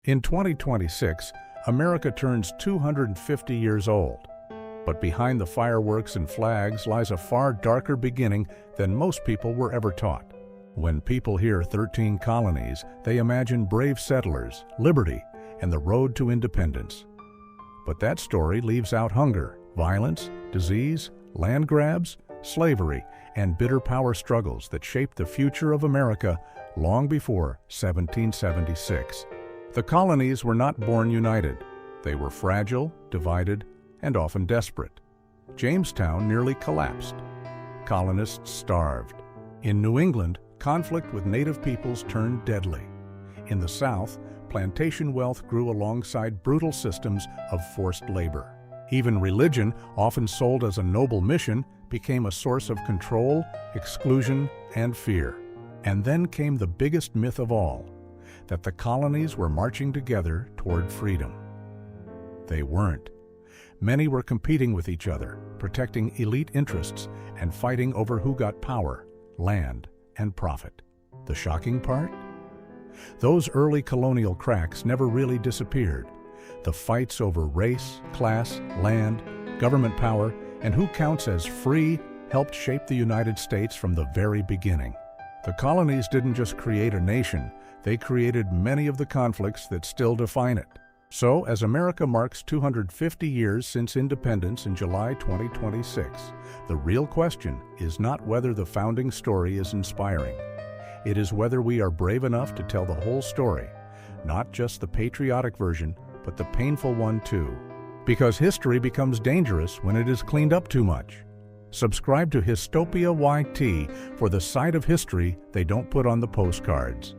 In 2026, America turns 250 years old. But behind the fireworks and flags lies a far darker beginning than most people were ever taught. When people hear 13 colonies, they imagine brave settlers, liberty, and the road to independence. But that story leaves out hunger, violence, disease, land grabs, slavery, and bitter power struggles that shaped the future of America long before 1776. The colonies were not born united. They were fragile, divided, and often desperate. Jamestown nearly collapsed. Colonists starved. In New England, conflict with native peoples turned deadly. In the South, plantation wealth grew alongside brutal systems of forced labor. Even religion, often sold as a noble mission, became a source of control, exclusion, and fear. And then came the biggest myth of all, that the colonies were marching together toward freedom. They weren't. Many were competing with each other, protecting elite interests, and fighting over who got power, land, and profit. The shocking part? Those early colonial cracks never really disappeared. The fights over race, class, land, government power, and who counts as free helped shape the United States from the very beginning. The colonies didn't just create a nation, they created many of the conflicts that still define it. So, as America marks 250 years since independence in July 2026, the real question is not whether the founding story is inspiring. It is whether we are brave enough to tell the whole story, not just the patriotic version, but the painful one too. Because history becomes dangerous when it is cleaned up too much. Subscribe to Histopia YT for the side of history they don't put on the postcards.